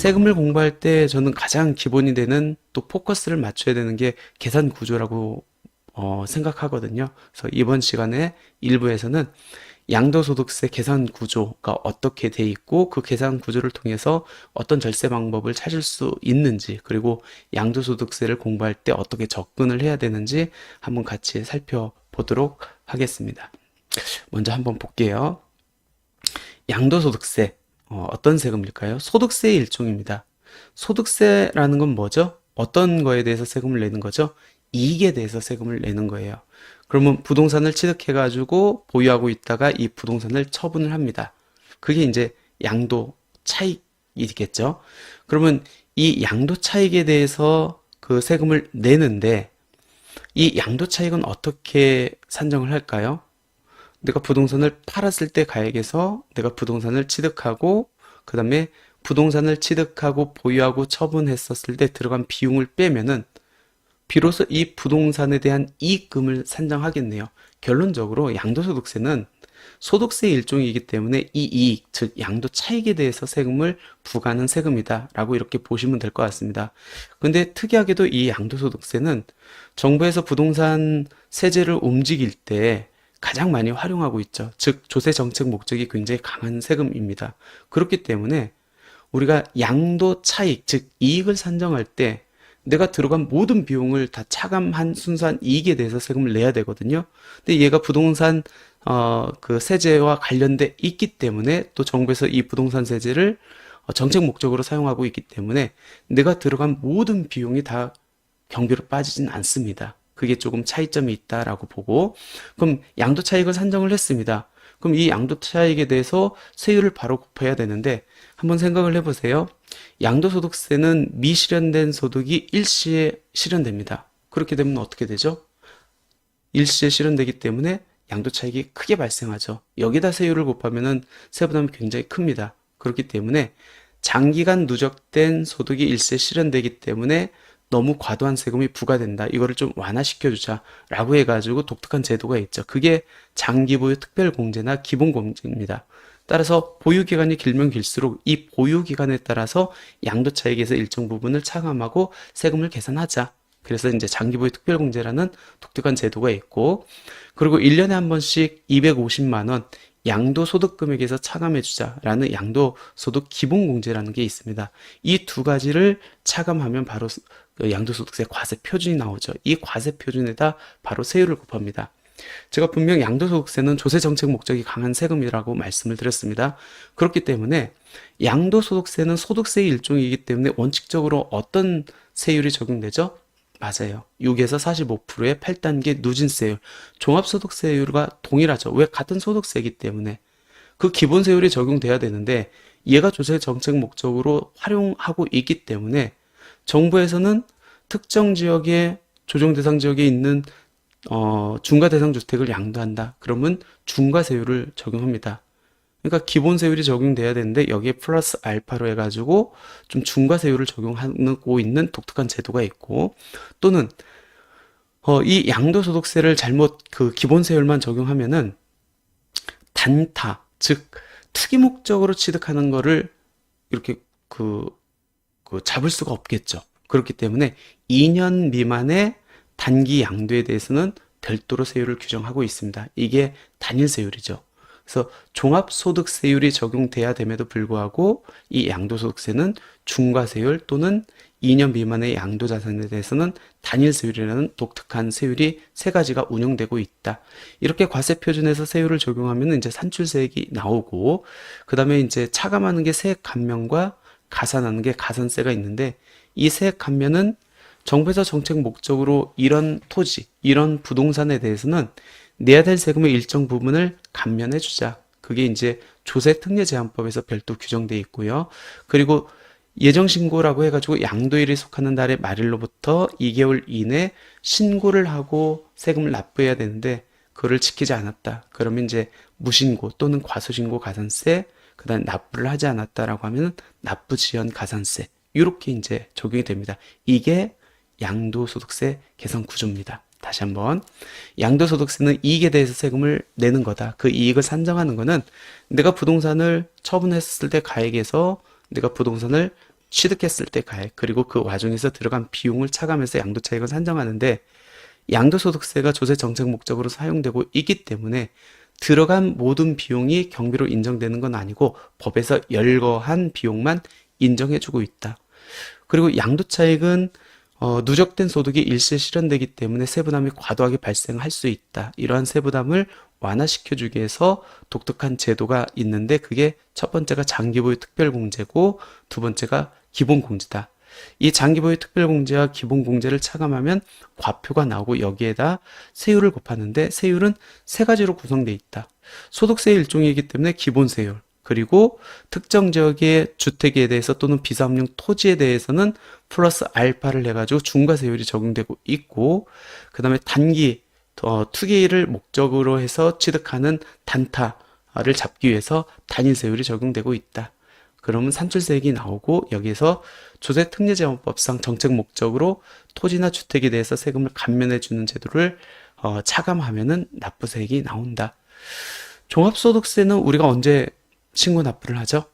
세금을 공부할 때 저는 가장 기본이 되는 또 포커스를 맞춰야 되는 게 계산 구조라고 생각하거든요. 그래서 이번 시간에 일부에서는 양도소득세 계산 구조가 어떻게 돼 있고 그 계산 구조를 통해서 어떤 절세 방법을 찾을 수 있는지, 그리고 양도소득세를 공부할 때 어떻게 접근을 해야 되는지 한번 같이 살펴보도록 하겠습니다. 먼저 한번 볼게요. 양도소득세, 어떤 세금일까요? 소득세의 일종입니다. 소득세라는 건 뭐죠? 어떤 거에 대해서 세금을 내는 거죠? 이익에 대해서 세금을 내는 거예요. 그러면 부동산을 취득해가지고 보유하고 있다가 이 부동산을 처분을 합니다. 그게 이제 양도 차익이겠죠? 그러면 이 양도 차익에 대해서 그 세금을 내는데, 이 양도 차익은 어떻게 산정을 할까요? 내가 부동산을 팔았을 때 가액에서 내가 부동산을 취득하고, 그 다음에 부동산을 취득하고 보유하고 처분했었을 때 들어간 비용을 빼면은 비로소 이 부동산에 대한 이익금을 산정하겠네요. 결론적으로 양도소득세는 소득세의 일종이기 때문에 이 이익, 즉 양도 차익에 대해서 세금을 부과하는 세금이다 라고 이렇게 보시면 될 것 같습니다. 근데 특이하게도 이 양도소득세는 정부에서 부동산 세제를 움직일 때 가장 많이 활용하고 있죠. 즉 조세 정책 목적이 굉장히 강한 세금입니다. 그렇기 때문에 우리가 양도 차익, 즉 이익을 산정할 때 내가 들어간 모든 비용을 다 차감한 순수한 이익에 대해서 세금을 내야 되거든요. 근데 얘가 부동산 그 세제와 관련돼 있기 때문에, 또 정부에서 이 부동산 세제를 정책 목적으로 사용하고 있기 때문에 내가 들어간 모든 비용이 다 경비로 빠지진 않습니다. 그게 조금 차이점이 있다라고 보고, 그럼 양도 차익을 산정을 했습니다. 그럼 이 양도 차익에 대해서 세율을 바로 곱해야 되는데, 한번 생각을 해보세요. 양도소득세는 미실현된 소득이 일시에 실현됩니다. 그렇게 되면 어떻게 되죠? 일시에 실현되기 때문에 양도차익이 크게 발생하죠. 여기다 세율을 곱하면 세부담이 굉장히 큽니다. 그렇기 때문에 장기간 누적된 소득이 일시에 실현되기 때문에 너무 과도한 세금이 부과된다. 이거를 좀 완화시켜주자 라고 해가지고 독특한 제도가 있죠. 그게 장기보유 특별공제나 기본공제입니다. 따라서 보유기간이 길면 길수록 이 보유기간에 따라서 양도차익에서 일정 부분을 차감하고 세금을 계산하자. 그래서 이제 장기보유 특별공제라는 독특한 제도가 있고, 그리고 1년에 한 번씩 250만 원 양도소득금액에서 차감해주자라는 양도소득 기본공제라는 게 있습니다. 이 두 가지를 차감하면 바로 양도소득세 과세 표준이 나오죠. 이 과세 표준에다 바로 세율을 곱합니다. 제가 분명 양도소득세는 조세정책 목적이 강한 세금이라고 말씀을 드렸습니다. 그렇기 때문에 양도소득세는 소득세의 일종이기 때문에 원칙적으로 어떤 세율이 적용되죠? 맞아요. 6에서 45%의 8단계 누진세율, 종합소득세율과 동일하죠. 왜? 같은 소득세이기 때문에. 그 기본세율이 적용돼야 되는데 얘가 조세정책 목적으로 활용하고 있기 때문에 정부에서는 특정 지역에, 조정 대상 지역에 있는 중과 대상 주택을 양도한다. 그러면 중과세율을 적용합니다. 그러니까 기본세율이 적용돼야 되는데 여기에 플러스 알파로 해가지고 좀 중과세율을 적용하고 있는 독특한 제도가 있고, 또는 이 양도소득세를 잘못 그 기본세율만 적용하면은 단타, 즉 투기 목적으로 취득하는 거를 이렇게 잡을 수가 없겠죠. 그렇기 때문에 2년 미만의 단기 양도에 대해서는 별도로 세율을 규정하고 있습니다. 이게 단일세율이죠. 그래서 종합소득세율이 적용돼야 됨에도 불구하고 이 양도소득세는 중과세율 또는 2년 미만의 양도자산에 대해서는 단일세율이라는 독특한 세율이 세 가지가 운영되고 있다. 이렇게 과세표준에서 세율을 적용하면 이제 산출세액이 나오고, 그 다음에 이제 차감하는 게 세액 감면과 가산하는 게 가산세가 있는데, 이 세액 감면은 정부에서 정책 목적으로 이런 토지, 이런 부동산에 대해서는 내야 될 세금의 일정 부분을 감면해 주자. 그게 이제 조세특례제한법에서 별도 규정되어 있고요. 그리고 예정신고라고 해가지고 양도일에 속하는 달의 말일로부터 2개월 이내 신고를 하고 세금을 납부해야 되는데 그거를 지키지 않았다. 그러면 이제 무신고 또는 과소신고 가산세, 그 다음 납부를 하지 않았다라고 하면 납부지연 가산세, 이렇게 이제 적용이 됩니다. 이게 양도소득세 계산 구조입니다. 다시 한번, 양도소득세는 이익에 대해서 세금을 내는 거다. 그 이익을 산정하는 거는 내가 부동산을 처분했을 때 가액에서 내가 부동산을 취득했을 때 가액, 그리고 그 와중에서 들어간 비용을 차감해서 양도차익을 산정하는데, 양도소득세가 조세 정책 목적으로 사용되고 있기 때문에 들어간 모든 비용이 경비로 인정되는 건 아니고 법에서 열거한 비용만 인정해주고 있다. 그리고 양도차익은 누적된 소득이 일시에 실현되기 때문에 세부담이 과도하게 발생할 수 있다. 이러한 세부담을 완화시켜주기 위해서 독특한 제도가 있는데, 그게 첫 번째가 장기보유 특별공제고 두 번째가 기본공제다. 이 장기보유 특별공제와 기본공제를 차감하면 과표가 나오고 여기에다 세율을 곱하는데, 세율은 세 가지로 구성되어 있다. 소득세의 일종이기 때문에 기본세율, 그리고 특정 지역의 주택에 대해서 또는 비사업용 토지에 대해서는 플러스 알파를 해가지고 중과세율이 적용되고 있고, 그 다음에 단기 투기를 목적으로 해서 취득하는 단타를 잡기 위해서 단일세율이 적용되고 있다. 그러면 산출세액이 나오고, 여기에서 조세특례제한법상 정책 목적으로 토지나 주택에 대해서 세금을 감면해주는 제도를 차감하면은 납부세액이 나온다. 종합소득세는 우리가 언제 신고 납부를 하죠?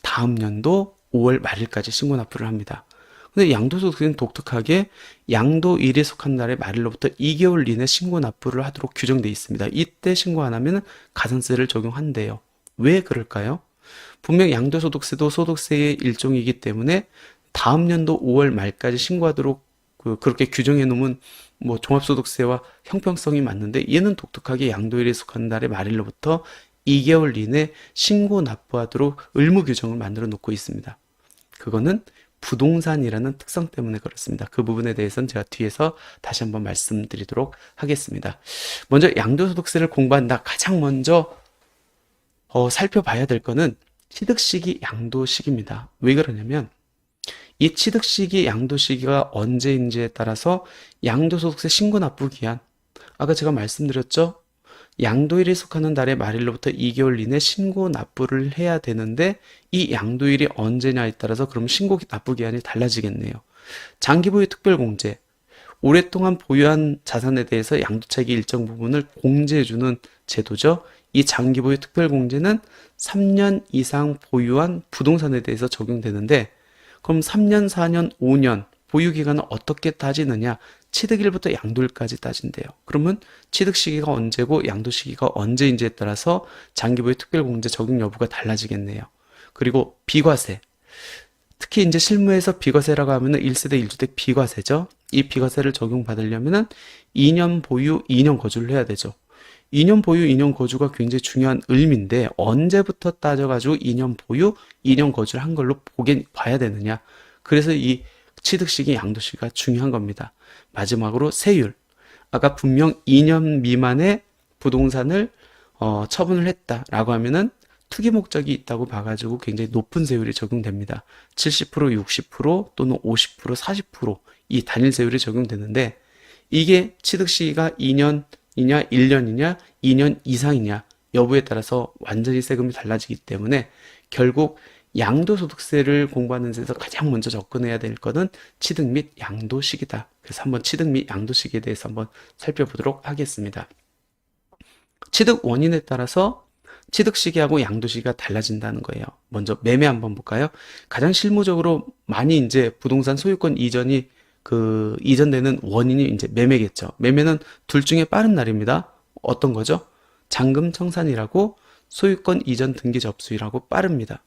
다음 연도 5월 말일까지 신고 납부를 합니다. 근데 양도소득세는 독특하게 양도일에 속한 날의 말일로부터 2개월 이내 신고 납부를 하도록 규정되어 있습니다. 이때 신고 안 하면 가산세를 적용한대요. 왜 그럴까요? 분명 양도소득세도 소득세의 일종이기 때문에 다음 연도 5월 말까지 신고하도록 그렇게 규정해 놓으면 뭐 종합소득세와 형평성이 맞는데, 얘는 독특하게 양도일에 속한 날의 말일로부터 2개월 이내 신고 납부하도록 의무 규정을 만들어 놓고 있습니다. 그거는 부동산이라는 특성 때문에 그렇습니다. 그 부분에 대해서는 제가 뒤에서 다시 한번 말씀드리도록 하겠습니다. 먼저 양도소득세를 공부한다. 가장 먼저 살펴봐야 될 거는 취득시기 양도시기입니다. 왜 그러냐면 이 취득시기 양도시기가 언제인지에 따라서 양도소득세 신고 납부 기한, 아까 제가 말씀드렸죠? 양도일에 속하는 달의 말일로부터 2개월 이내 신고 납부를 해야 되는데, 이 양도일이 언제냐에 따라서 그럼 신고 납부 기한이 달라지겠네요. 장기보유 특별공제, 오랫동안 보유한 자산에 대해서 양도차익의 일정 부분을 공제해주는 제도죠. 이 장기보유 특별공제는 3년 이상 보유한 부동산에 대해서 적용되는데, 그럼 3년, 4년, 5년 보유기간을 어떻게 따지느냐? 취득일부터 양도일까지 따진대요. 그러면 취득 시기가 언제고 양도 시기가 언제인지에 따라서 장기보유 특별공제 적용 여부가 달라지겠네요. 그리고 비과세. 특히 이제 실무에서 비과세라고 하면은 1세대 1주택 비과세죠. 이 비과세를 적용받으려면은 2년 보유, 2년 거주를 해야 되죠. 2년 보유, 2년 거주가 굉장히 중요한 의미인데, 언제부터 따져가지고 2년 보유, 2년 거주를 한 걸로 봐야 되느냐. 그래서 이 취득시기, 양도시기가 중요한 겁니다. 마지막으로 세율. 아까 분명 2년 미만의 부동산을 처분을 했다라고 하면은 투기 목적이 있다고 봐가지고 굉장히 높은 세율이 적용됩니다. 70%, 60% 또는 50%, 40%이 단일 세율이 적용되는데, 이게 취득시기가 2년이냐, 1년이냐, 2년 이상이냐 여부에 따라서 완전히 세금이 달라지기 때문에 결국 양도소득세를 공부하는 데서 가장 먼저 접근해야 될 것은 취득 및 양도시기다. 그래서 한번 취득 및 양도시기에 대해서 한번 살펴보도록 하겠습니다. 취득 원인에 따라서 취득 시기하고 양도 시기가 달라진다는 거예요. 먼저 매매 한번 볼까요? 가장 실무적으로 많이 이제 부동산 소유권 이전이 이전되는 원인이 이제 매매겠죠. 매매는 둘 중에 빠른 날입니다. 어떤 거죠? 잔금 청산이라고 소유권 이전 등기 접수일하고 빠릅니다.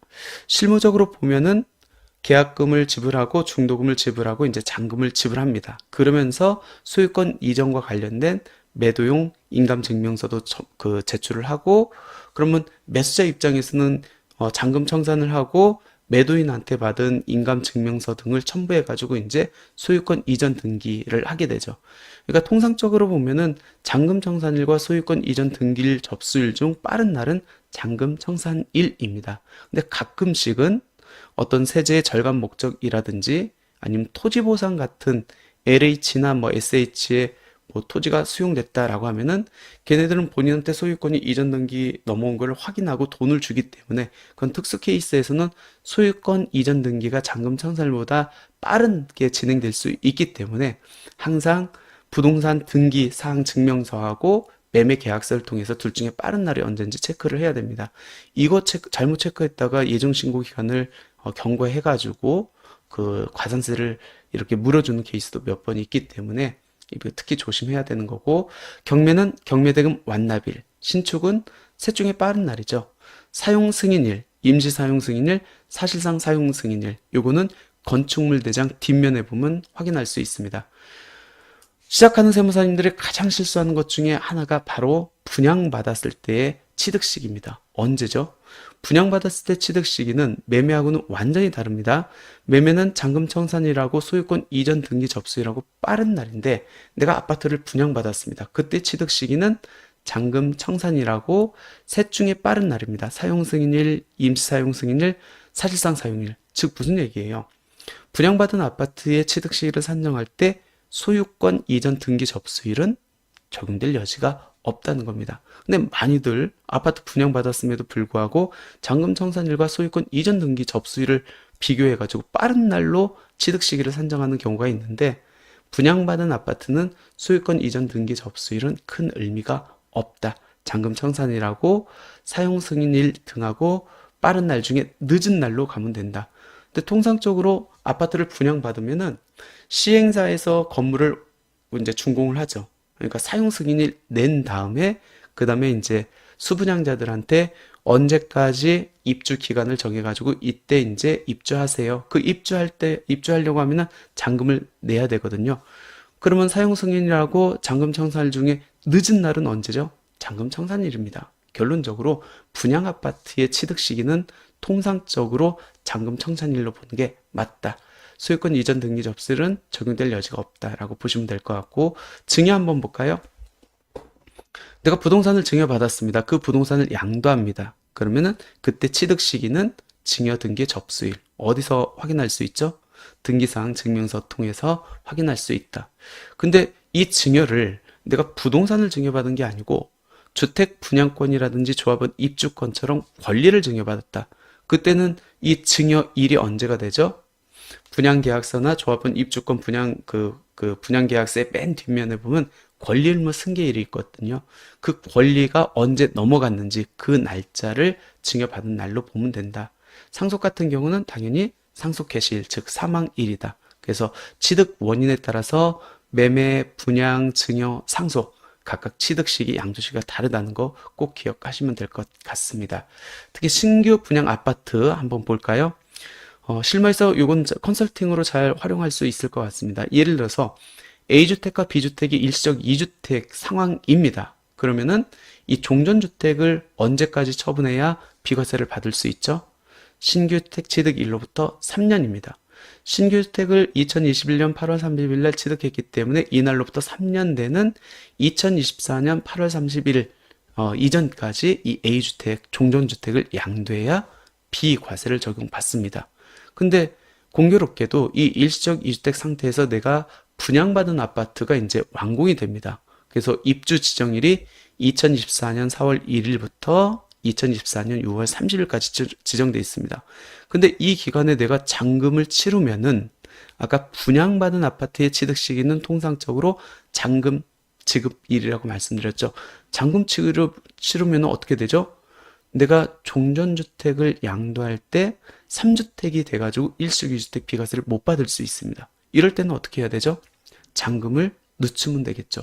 실무적으로 보면은 계약금을 지불하고 중도금을 지불하고 이제 잔금을 지불합니다. 그러면서 소유권 이전과 관련된 매도용 인감증명서도 제출을 하고, 그러면 매수자 입장에서는 잔금 청산을 하고 매도인한테 받은 인감증명서 등을 첨부해가지고 이제 소유권 이전 등기를 하게 되죠. 그러니까 통상적으로 보면은 잔금 청산일과 소유권 이전 등기일 접수일 중 빠른 날은 잔금 청산일입니다. 근데 가끔씩은 어떤 세제의 절감 목적이라든지 아니면 토지 보상 같은 LH나 뭐 SH의 뭐 토지가 수용됐다라고 하면은 걔네들은 본인한테 소유권이 이전 등기 넘어온 걸 확인하고 돈을 주기 때문에, 그건 특수 케이스에서는 소유권 이전 등기가 잔금 청산일보다 빠르게 진행될 수 있기 때문에 항상 부동산 등기 사항 증명서하고 매매 계약서를 통해서 둘 중에 빠른 날이 언제인지 체크를 해야 됩니다. 이거 잘못 체크했다가 예정 신고 기간을 경과해가지고 그 과산세를 이렇게 물어주는 케이스도 몇 번 있기 때문에 이거 특히 조심해야 되는 거고, 경매는 경매대금 완납일, 신축은 셋 중에 빠른 날이죠. 사용 승인일, 임시 사용 승인일, 사실상 사용 승인일, 요거는 건축물 대장 뒷면에 보면 확인할 수 있습니다. 시작하는 세무사님들이 가장 실수하는 것 중에 하나가 바로 분양받았을 때의 취득시기입니다. 언제죠? 분양받았을 때 취득시기는 매매하고는 완전히 다릅니다. 매매는 잔금청산이라고 소유권 이전 등기 접수일하고 빠른 날인데, 내가 아파트를 분양받았습니다. 그때 취득시기는 잔금청산이라고 셋 중에 빠른 날입니다. 사용승인일, 임시사용승인일, 사실상 사용일. 즉 무슨 얘기예요? 분양받은 아파트의 취득시기를 산정할 때 소유권 이전 등기 접수일은 적용될 여지가 없다는 겁니다. 근데 많이들 아파트 분양받았음에도 불구하고 잔금청산일과 소유권 이전 등기 접수일을 비교해가지고 빠른 날로 취득시기를 산정하는 경우가 있는데, 분양받은 아파트는 소유권 이전 등기 접수일은 큰 의미가 없다. 잔금청산일하고 사용승인일 등하고 빠른 날 중에 늦은 날로 가면 된다. 근데 통상적으로 아파트를 분양받으면은 시행사에서 건물을 이제 준공을 하죠. 그러니까 사용 승인을 낸 다음에 그 다음에 이제 수분양자들한테 언제까지 입주 기간을 정해가지고 이때 이제 입주하세요. 그 입주하려고 하면은 잔금을 내야 되거든요. 그러면 사용 승인이라고 잔금 청산일 중에 늦은 날은 언제죠? 잔금 청산일입니다. 결론적으로 분양 아파트의 취득 시기는 통상적으로 잔금 청산일로 보는 게 맞다. 소유권 이전 등기 접수일은 적용될 여지가 없다라고 보시면 될 것 같고, 증여 한번 볼까요? 내가 부동산을 증여받았습니다. 그 부동산을 양도합니다. 그러면은 그때 취득 시기는 증여 등기 접수일. 어디서 확인할 수 있죠? 등기사항 증명서 통해서 확인할 수 있다. 근데 이 증여를 내가 부동산을 증여받은 게 아니고 주택 분양권이라든지 조합원 입주권처럼 권리를 증여받았다. 그때는 이 증여일이 언제가 되죠? 분양계약서나 조합원 입주권 분양계약서의 맨 뒷면에 보면 권리의무 승계일이 있거든요. 그 권리가 언제 넘어갔는지 그 날짜를 증여받은 날로 보면 된다. 상속 같은 경우는 당연히 상속 개시일, 즉 사망일이다. 그래서 취득 원인에 따라서 매매, 분양, 증여, 상속 각각 취득 시기, 양도 시기가 다르다는 거 꼭 기억하시면 될 것 같습니다. 특히 신규 분양 아파트 한번 볼까요? 실무에서 이건 컨설팅으로 잘 활용할 수 있을 것 같습니다. 예를 들어서 A주택과 B주택이 일시적 2주택 상황입니다. 그러면은 이 종전주택을 언제까지 처분해야 비과세를 받을 수 있죠? 신규주택 취득일로부터 3년입니다. 신규주택을 2021년 8월 30일 날 취득했기 때문에 이날로부터 3년 되는 2024년 8월 30일 이전까지 이 A주택, 종전주택을 양도해야 비과세를 적용받습니다. 근데 공교롭게도 이 일시적 2주택 상태에서 내가 분양받은 아파트가 이제 완공이 됩니다. 그래서 입주 지정일이 2024년 4월 1일부터 2024년 6월 30일까지 지정되어 있습니다. 근데 이 기간에 내가 잔금을 치르면은 아까 분양받은 아파트의 취득 시기는 통상적으로 잔금 지급일이라고 말씀드렸죠. 잔금 치르면 어떻게 되죠? 내가 종전주택을 양도할 때 3주택이 돼가지고 일시적 2주택 비과세를 못 받을 수 있습니다. 이럴 때는 어떻게 해야 되죠? 잔금을 늦추면 되겠죠.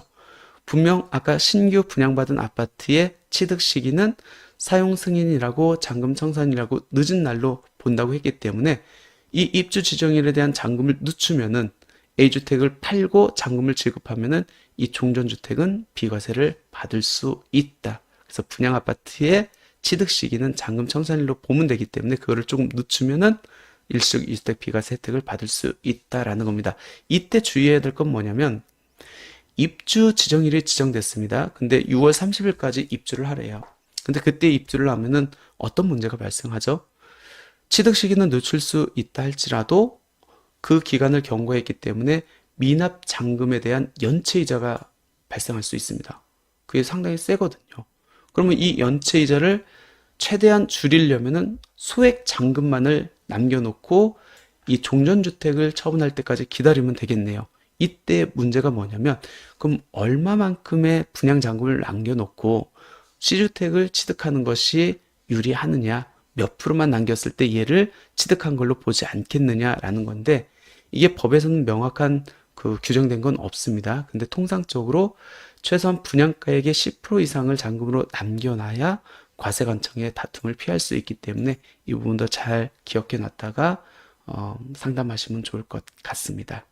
분명 아까 신규 분양받은 아파트의 취득 시기는 사용 승인이라고 잔금 청산이라고 늦은 날로 본다고 했기 때문에 이 입주 지정일에 대한 잔금을 늦추면은 A주택을 팔고 잔금을 지급하면은 이 종전주택은 비과세를 받을 수 있다. 그래서 분양 아파트의 취득 시기는 잔금 청산일로 보면 되기 때문에 그거를 조금 늦추면은 일시적 2주택 비과세 혜택을 받을 수 있다라는 겁니다. 이때 주의해야 될 건 뭐냐면 입주 지정일이 지정됐습니다. 근데 6월 30일까지 입주를 하래요. 근데 그때 입주를 하면은 어떤 문제가 발생하죠? 취득 시기는 늦출 수 있다 할지라도 그 기간을 경과했기 때문에 미납 잔금에 대한 연체이자가 발생할 수 있습니다. 그게 상당히 세거든요. 그러면 이 연체이자를 최대한 줄이려면은 소액 잔금만을 남겨놓고 이 종전주택을 처분할 때까지 기다리면 되겠네요. 이때 문제가 뭐냐면 그럼 얼마만큼의 분양잔금을 남겨놓고 C주택을 취득하는 것이 유리하느냐, 몇 프로만 남겼을 때 얘를 취득한 걸로 보지 않겠느냐라는 건데 이게 법에서는 명확한 그 규정된 건 없습니다. 근데 통상적으로 최소한 분양가액의 10% 이상을 잔금으로 남겨놔야 과세관청의 다툼을 피할 수 있기 때문에 이 부분도 잘 기억해 놨다가 상담하시면 좋을 것 같습니다.